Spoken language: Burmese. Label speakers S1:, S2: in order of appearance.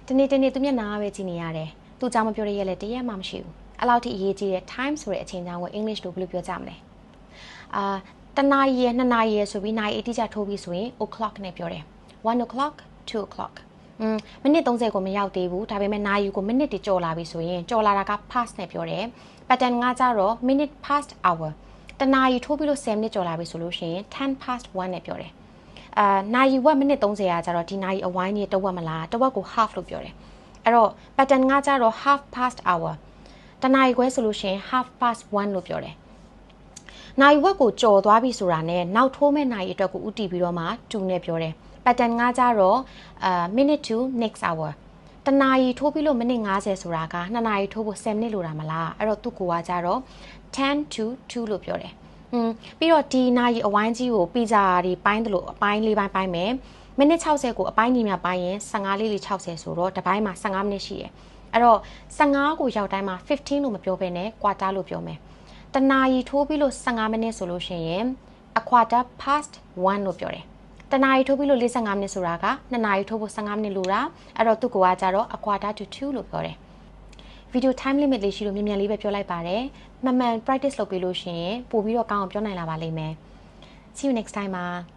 S1: တနေ့သူမျက်နှာပဲကြည့်နေရတယ်သူကြောင်မပြောရရဲ့လေတရက်မှမရှိဘူးအဲ့လောက်ထိအရေးကြီးတဲ့ time ဆိုတဲ့အချိန်ကြောင်းကို English လိုဘယ်လိုပြောကြမလဲတနာရီရ2နာရီရဆိုပြီးနာရီအတိအကျထိုးပြီးဆိုရင် o'clock နဲ့ပြောတယ်1 o'clock 2 o'clock မိနစ်30ကိုမရောက်သေးဘူးဒါပေမဲ့နာရီကိုမိနစ်တွေကြော်လာပြီဆိုရင်ကြော်လာတာက past နဲ့ပြောတယ် pattern ကကြတော့ minute past hour တနာရီထိုးပြီးလို့10မိနစ်ကြော်လာပြီဆိုလို့ရှိရင်10 past 1နဲ့ပြောတယ်နာရီဝက်မိနစ်30ရာကြတော့ဒီနာရီအဝိုင်းကြီးတဝက်မလားတဝက်ကို half လို့ပြောတယ်အဲ့တော့ pattern ကကြတော့ half past hour တနာရီခွဲဆိုလို့ရှိရင် half past 1လို့ပြောတယ်နိုင်ဝက်ကိုကြော်သွားပြီဆိုတာနဲ့နောက်ထိုးမဲ့နိုင်အတွက်ကိုဥတီပြီးတော့မှ2နဲ့ပြောတယ် pattern ကကြတော့ minute to next hour တနာရီထိုးပြီးလို့မိနစ်50ဆိုတာက2နာရီထိုးဖို့10မိနစ်လိုတာမလားအဲ့တော့သူ့ကိုကကြတော့10 to 2လို့ပြောတယ်ပြီးတော့ဒီနာရီအဝိုင်းကြီးကိုပီဇာတွေပိုင်းတယ်လို့အပိုင်း၄ပိုင်းပိုင်းမယ်မိနစ်60ကိုအပိုင်းကြီးများပိုင်းရင်15လေး60ဆိုတော့တစ်ပိုင်းမှာ15မိနစ်ရှိရယ်အဲ့တော့15ကိုရောက်တိုင်းမှာ15လို့မပြောဘဲနဲ့ quarter လို့ပြောမယ်တနာရီထိုးပြီးလို့15မိနစ်ဆိုလို့ရှိရင် a quarter past 1လို့ပြောတယ်တနာရီထိုးပြီးလို့45မိနစ်ဆိုတာက2နာရီထိုးဖို့15မိနစ်လိုတာအဲ့တော့သူ့ကိုကကြတော့ a quarter to 2လို့ပြောတယ် video time limit လေးရှိလို့မြန်လေးပဲပြောလိုက်ပါတယ်မှန်မှန် practice လုပ်ပြီးလို့ရှိရင်ပို့ပြီးတော့ကောင်းအောင်ပြောနိုင်လာပါလိမ့်မယ် see you next time ပါ